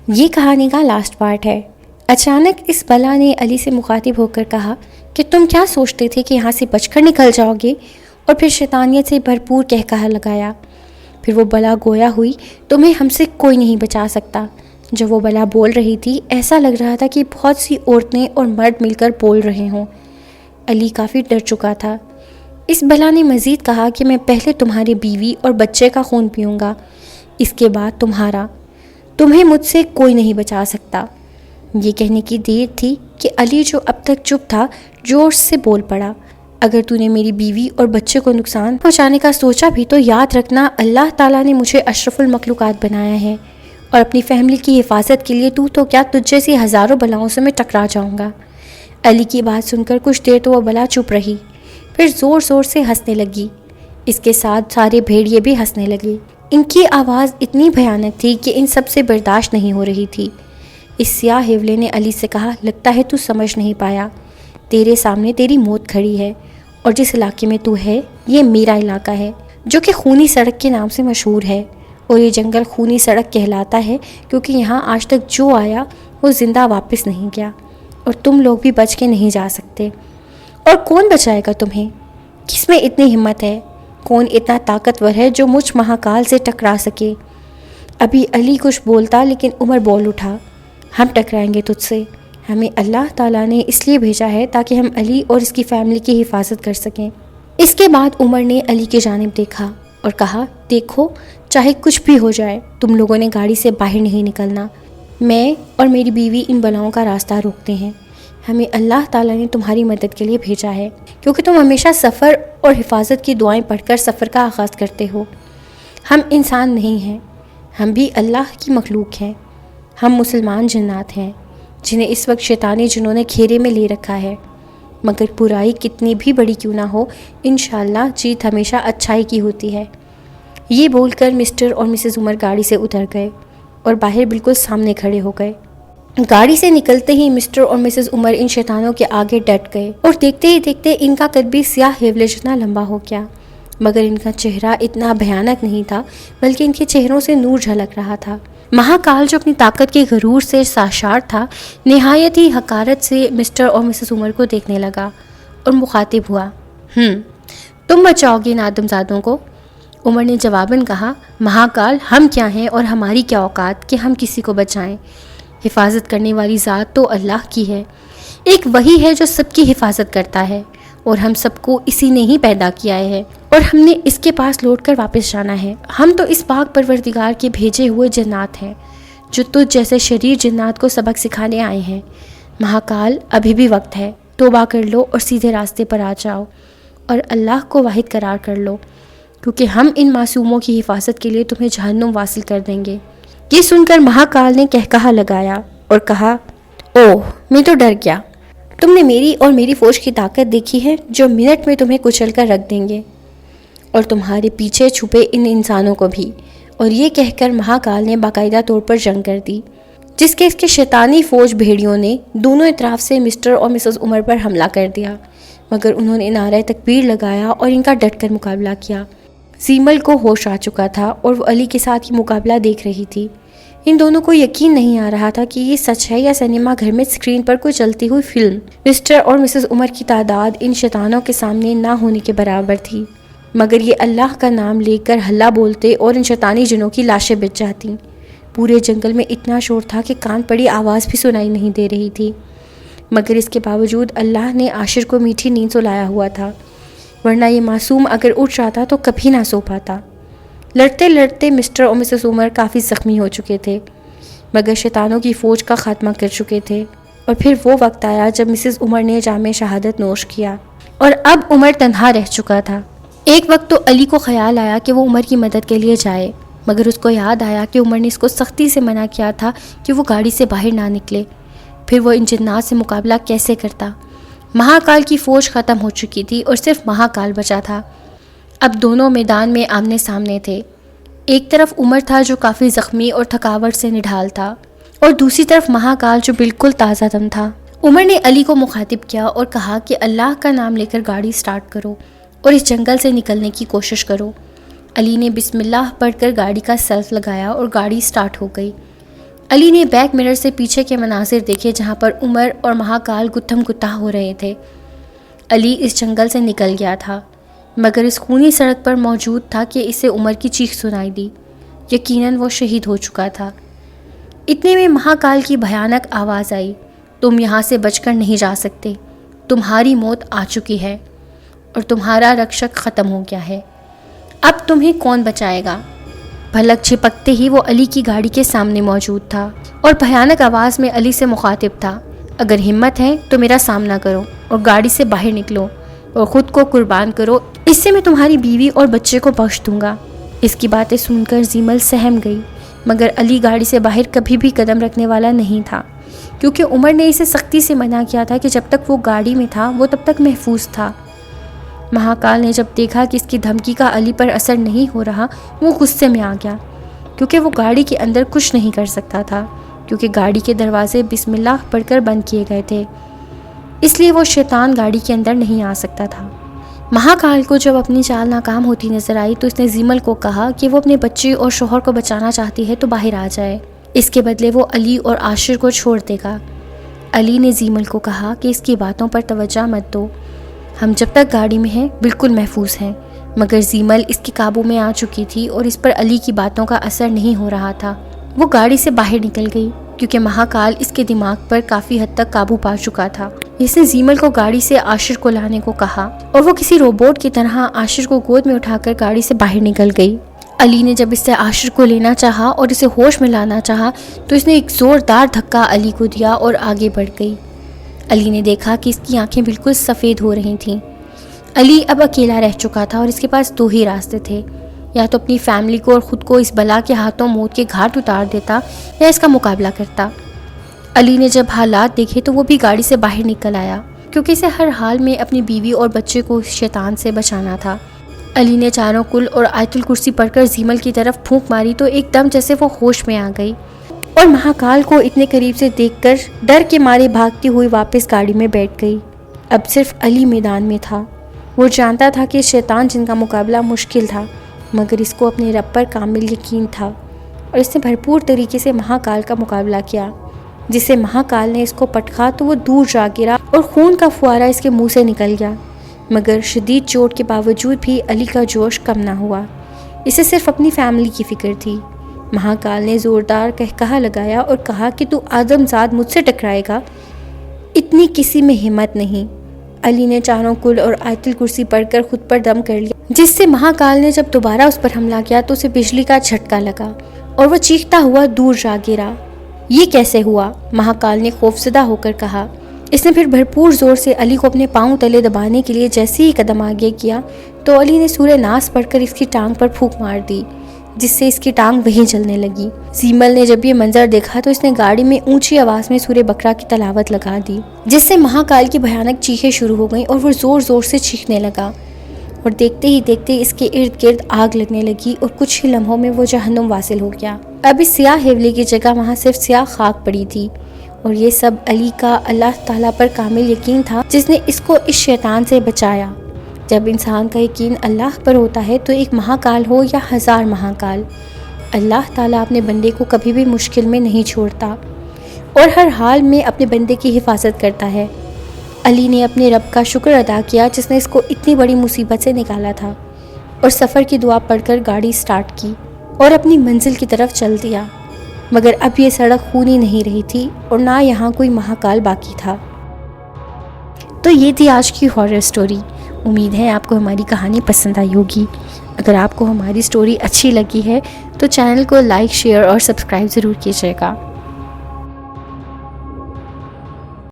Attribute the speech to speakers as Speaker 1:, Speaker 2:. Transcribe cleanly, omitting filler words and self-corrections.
Speaker 1: یہ کہانی کا لاسٹ پارٹ ہے۔ اچانک اس بلا نے علی سے مخاطب ہو کر کہا کہ تم کیا سوچتے تھے کہ یہاں سے بچ کر نکل جاؤ گے، اور پھر شیطانیت سے بھرپور کہا لگایا۔ پھر وہ بلا گویا ہوئی، تمہیں ہم سے کوئی نہیں بچا سکتا۔ جب وہ بلا بول رہی تھی ایسا لگ رہا تھا کہ بہت سی عورتیں اور مرد مل کر بول رہے ہوں۔ علی کافی ڈر چکا تھا۔ اس بلا نے مزید کہا کہ میں پہلے تمہاری بیوی اور بچے کا خون پیوں گا، اس کے بعد تمہارا۔ تمہیں مجھ سے کوئی نہیں بچا سکتا۔ یہ کہنے کی دیر تھی کہ علی جو اب تک چپ تھا جوش سے بول پڑا، اگر تو نے میری بیوی اور بچے کو نقصان پہنچانے کا سوچا بھی تو یاد رکھنا اللہ تعالیٰ نے مجھے اشرف المخلوقات بنایا ہے، اور اپنی فیملی کی حفاظت کے لیے تو کیا تجھ جیسی ہزاروں بلاؤں سے میں ٹکرا جاؤں گا۔ علی کی بات سن کر کچھ دیر تو وہ بلا چپ رہی، پھر زور زور سے ہنسنے لگی۔ اس کے ساتھ سارے بھیڑیے بھی ہنسنے لگے۔ ان کی آواز اتنی بھیانک تھی کہ ان سب سے برداشت نہیں ہو رہی تھی۔ اس سیاہ ہیولے نے علی سے کہا، لگتا ہے تو سمجھ نہیں پایا، تیرے سامنے تیری موت کھڑی ہے، اور جس علاقے میں تو ہے یہ میرا علاقہ ہے، جو کہ خونی سڑک کے نام سے مشہور ہے، اور یہ جنگل خونی سڑک کہلاتا ہے کیونکہ یہاں آج تک جو آیا وہ زندہ واپس نہیں گیا، اور تم لوگ بھی بچ کے نہیں جا سکتے۔ اور کون بچائے گا تمہیں؟ کس میں اتنی ہمت ہے؟ کون اتنا طاقتور ہے جو مجھ مہاکال سے ٹکرا سکے؟ ابھی علی کچھ بولتا لیکن عمر بول اٹھا، ہم ٹکرائیں گے تجھ سے، ہمیں اللہ تعالیٰ نے اس لیے بھیجا ہے تاکہ ہم علی اور اس کی فیملی کی حفاظت کر سکیں۔ اس کے بعد عمر نے علی کی جانب دیکھا اور کہا، دیکھو چاہے کچھ بھی ہو جائے تم لوگوں نے گاڑی سے باہر نہیں نکلنا، میں اور میری بیوی ان بلاؤں کا راستہ روکتے ہیں، ہمیں اللہ تعالیٰ نے تمہاری مدد کے لیے بھیجا ہے، کیونکہ تم ہمیشہ سفر اور حفاظت کی دعائیں پڑھ کر سفر کا آغاز کرتے ہو۔ ہم انسان نہیں ہیں، ہم بھی اللہ کی مخلوق ہیں، ہم مسلمان جنات ہیں جنہیں اس وقت شیطانی جنوں نے گھیرے میں لے رکھا ہے، مگر برائی کتنی بھی بڑی کیوں نہ ہو، انشاءاللہ جیت ہمیشہ اچھائی کی ہوتی ہے۔ یہ بول کر مسٹر اور مسز عمر گاڑی سے اتر گئے اور باہر بالکل سامنے کھڑے ہو گئے۔ گاڑی سے نکلتے ہی مسٹر اور مسز عمر ان شیطانوں کے آگے ڈٹ گئے، اور دیکھتے ہی دیکھتے ان کا قد بھی سیاہ ہیولے جتنا لمبا ہو گیا، مگر ان کا چہرہ اتنا بھیانک نہیں تھا، بلکہ ان کے چہروں سے نور جھلک رہا تھا۔ مہاکال جو اپنی طاقت کے غرور سے سرشار تھا، نہایت ہی حقارت سے مسٹر اور مسز عمر کو دیکھنے لگا اور مخاطب ہوا، تم بچاؤ گے ان آدمزادوں کو؟ عمر نے جواباً کہا، مہاکال ہم کیا ہیں اور ہماری کیا اوقات کہ ہم کسی کو بچائیں؟ حفاظت کرنے والی ذات تو اللہ کی ہے، ایک وہی ہے جو سب کی حفاظت کرتا ہے، اور ہم سب کو اسی نے ہی پیدا کیا ہے، اور ہم نے اس کے پاس لوٹ کر واپس جانا ہے۔ ہم تو اس پاک پروردگار کے بھیجے ہوئے جنات ہیں جو تجھ جیسے شریر جنات کو سبق سکھانے آئے ہیں۔ مہاکال ابھی بھی وقت ہے، توبہ کر لو اور سیدھے راستے پر آ جاؤ، اور اللہ کو واحد قرار کر لو، کیونکہ ہم ان معصوموں کی حفاظت کے لیے تمہیں جہنم واصل کر دیں گے۔ یہ سن کر مہاکال نے کہا لگایا اور کہا، اوہ میں تو ڈر گیا، تم نے میری اور میری فوج کی طاقت دیکھی ہے جو منٹ میں تمہیں کچل کر رکھ دیں گے، اور تمہارے پیچھے چھپے ان انسانوں کو بھی۔ اور یہ کہہ کر مہاکال نے باقاعدہ طور پر جنگ کر دی، جس کے اس کے شیطانی فوج بھیڑیوں نے دونوں اطراف سے مسٹر اور مسز عمر پر حملہ کر دیا، مگر انہوں نے نعرہ تکبیر لگایا اور ان کا ڈٹ کر مقابلہ کیا۔ زیمل کو ہوش آ چکا تھا اور وہ علی کے ساتھ یہ مقابلہ دیکھ رہی تھی۔ ان دونوں کو یقین نہیں آ رہا تھا کہ یہ سچ ہے یا سنیما گھر میں اسکرین پر کوئی چلتی ہوئی فلم۔ مسٹر اور مسز عمر کی تعداد ان شیطانوں کے سامنے نہ ہونے کے برابر تھی، مگر یہ اللہ کا نام لے کر ہلا بولتے اور ان شیطانی جنوں کی لاشیں بچ جاتی۔ پورے جنگل میں اتنا شور تھا کہ کان پڑی آواز بھی سنائی نہیں دے رہی تھی، مگر اس کے باوجود اللہ نے عاشر کو میٹھی نیند سلایا ہوا تھا، ورنہ یہ معصوم اگر اٹھ جاتا تو کبھی نہ سو پاتا۔ لڑتے لڑتے مسٹر اور مسز عمر کافی زخمی ہو چکے تھے، مگر شیطانوں کی فوج کا خاتمہ کر چکے تھے۔ اور پھر وہ وقت آیا جب مسز عمر نے جام شہادت نوش کیا، اور اب عمر تنہا رہ چکا تھا۔ ایک وقت تو علی کو خیال آیا کہ وہ عمر کی مدد کے لیے جائے، مگر اس کو یاد آیا کہ عمر نے اس کو سختی سے منع کیا تھا کہ وہ گاڑی سے باہر نہ نکلے، پھر وہ ان جنات سے مقابلہ کیسے کرتا؟ مہاکال کی فوج ختم ہو چکی تھی اور صرف مہاکال بچا تھا۔ اب دونوں میدان میں آمنے سامنے تھے، ایک طرف عمر تھا جو کافی زخمی اور تھکاوٹ سے نڈھال تھا، اور دوسری طرف مہاکال جو بالکل تازہ دم تھا۔ عمر نے علی کو مخاطب کیا اور کہا کہ اللہ کا نام لے کر گاڑی سٹارٹ کرو اور اس جنگل سے نکلنے کی کوشش کرو۔ علی نے بسم اللہ پڑھ کر گاڑی کا سیلف لگایا اور گاڑی سٹارٹ ہو گئی۔ علی نے بیک مرر سے پیچھے کے مناظر دیکھے جہاں پر عمر اور مہاکال گتھم گتھا ہو رہے تھے۔ علی اس جنگل سے نکل گیا تھا، مگر اس خونی سڑک پر موجود تھا کہ اسے عمر کی چیخ سنائی دی۔ یقیناً وہ شہید ہو چکا تھا۔ اتنے میں مہاکال کی بھیانک آواز آئی، تم یہاں سے بچ کر نہیں جا سکتے، تمہاری موت آ چکی ہے اور تمہارا رکشک ختم ہو گیا ہے، اب تمہیں کون بچائے گا؟ پھلک جھپکتے ہی وہ علی کی گاڑی کے سامنے موجود تھا اور بھیانک آواز میں علی سے مخاطب تھا، اگر ہمت ہے تو میرا سامنا کرو اور گاڑی سے باہر نکلو اور خود کو قربان کرو، اس سے میں تمہاری بیوی اور بچے کو بخش دوں گا۔ اس کی باتیں سن کر زیمل سہم گئی، مگر علی گاڑی سے باہر کبھی بھی قدم رکھنے والا نہیں تھا، کیونکہ عمر نے اسے سختی سے منع کیا تھا کہ جب تک وہ گاڑی میں تھا وہ تب تک محفوظ تھا۔ مہاکال نے جب دیکھا کہ اس کی دھمکی کا علی پر اثر نہیں ہو رہا، وہ غصے میں آ گیا، کیونکہ وہ گاڑی کے اندر کچھ نہیں کر سکتا تھا، کیونکہ گاڑی کے دروازے بسم اللہ پڑھ کر بند کیے گئے تھے، اس لیے وہ شیطان گاڑی کے اندر نہیں آ سکتا تھا۔ مہاکال کو جب اپنی چال ناکام ہوتی نظر آئی تو اس نے زیمل کو کہا کہ وہ اپنے بچے اور شوہر کو بچانا چاہتی ہے تو باہر آ جائے، اس کے بدلے وہ علی اور عاشر کو چھوڑ دے گا۔ علی نے زیمل کو کہا کہ اس کی باتوں پر توجہ مت دو، ہم جب تک گاڑی میں ہیں بالکل محفوظ ہیں، مگر زیمل اس کے قابو میں آ چکی تھی اور اس پر علی کی باتوں کا اثر نہیں ہو رہا تھا۔ وہ گاڑی سے باہر نکل گئی کیونکہ مہاکال اس کے دماغ پر کافی حد تک قابو پا چکا تھا۔ اس نے زیمل کو گاڑی سے عاشر کو لانے کو کہا اور وہ کسی روبوٹ کی طرح عاشر کو گود میں اٹھا کر گاڑی سے باہر نکل گئی۔ علی نے جب اس سے عاشر کو لینا چاہا اور اسے ہوش میں لانا چاہا تو اس نے ایک زوردار دھکا علی کو دیا اور آگے بڑھ گئی۔ علی نے دیکھا کہ اس کی آنکھیں بالکل سفید ہو رہی تھیں۔ علی اب اکیلا رہ چکا تھا اور اس کے پاس دو ہی راستے تھے، یا تو اپنی فیملی کو اور خود کو اس بلا کے ہاتھوں موت کے گھاٹ اتار دیتا یا اس کا مقابلہ کرتا۔ علی نے جب حالات دیکھے تو وہ بھی گاڑی سے باہر نکل آیا، کیونکہ اسے ہر حال میں اپنی بیوی اور بچے کو شیطان سے بچانا تھا۔ علی نے چاروں کل اور آیت الکرسی پڑھ کر زیمل کی طرف پھونک ماری تو ایک دم جیسے وہ ہوش میں آ گئی اور مہاکال کو اتنے قریب سے دیکھ کر ڈر کے مارے بھاگتی ہوئی واپس گاڑی میں بیٹھ گئی۔ اب صرف علی میدان میں تھا۔ وہ جانتا تھا کہ شیطان جن کا مقابلہ مشکل تھا، مگر اس کو اپنے رب پر کامل یقین تھا اور اس نے بھرپور طریقے سے مہاکال کا مقابلہ کیا۔ جسے مہاکال نے اس کو پٹخا تو وہ دور جا گرا اور خون کا فوارہ اس کے منہ سے نکل گیا، مگر شدید چوٹ کے باوجود بھی علی کا جوش کم نہ ہوا۔ اسے صرف اپنی فیملی کی فکر تھی۔ مہاکال نے زوردار قہقہہ لگایا اور کہا کہ تو آدم زاد مجھ سے ٹکرائے گا، اتنی کسی میں ہمت نہیں۔ علی نے چاروں کل اور آیت الکرسی پڑھ کر خود پر دم کر لیا، جس سے مہاکال نے جب دوبارہ اس پر حملہ کیا تو اسے بجلی کا جھٹکا لگا اور وہ چیختا ہوا دور جا گرا۔ یہ کیسے ہوا؟ مہاکال نے خوفزدہ ہو کر کہا۔ اس نے پھر بھرپور زور سے علی کو اپنے پاؤں تلے دبانے کے لیے جیسے ہی قدم آگے کیا تو علی نے سورہ ناس پڑھ کر اس کی ٹانگ پر پھونک مار دی، جس سے اس کی ٹانگ وہیں جلنے لگی۔ زیمل نے جب یہ منظر دیکھا تو اس نے گاڑی میں اونچی آواز میں سورہ بقرہ کی تلاوت لگا دی، جس سے مہاکال کی بھیانک چیخیں شروع ہو گئیں اور وہ زور زور سے چیخنے لگا اور دیکھتے ہی دیکھتے اس کے ارد گرد آگ لگنے لگی اور کچھ ہی لمحوں میں وہ جہنم واصل ہو گیا۔ اب اس سیاہ ہیولی کی جگہ وہاں صرف سیاہ خاک پڑی تھی، اور یہ سب علی کا اللہ تعالیٰ پر کامل یقین تھا جس نے اس کو اس شیطان سے بچایا۔ جب انسان کا یقین اللہ پر ہوتا ہے تو ایک مہاکال ہو یا ہزار مہاکال، اللہ تعالیٰ اپنے بندے کو کبھی بھی مشکل میں نہیں چھوڑتا اور ہر حال میں اپنے بندے کی حفاظت کرتا ہے۔ علی نے اپنے رب کا شکر ادا کیا جس نے اس کو اتنی بڑی مصیبت سے نکالا تھا، اور سفر کی دعا پڑھ کر گاڑی سٹارٹ کی اور اپنی منزل کی طرف چل دیا، مگر اب یہ سڑک خونی نہیں رہی تھی اور نہ یہاں کوئی مہاکال باقی تھا۔ تو یہ تھی آج کی ہارر سٹوری۔ امید ہے آپ کو ہماری کہانی پسند آئی ہوگی۔ اگر آپ کو ہماری سٹوری اچھی لگی ہے تو چینل کو لائک، شیئر اور سبسکرائب ضرور کیجیے گا۔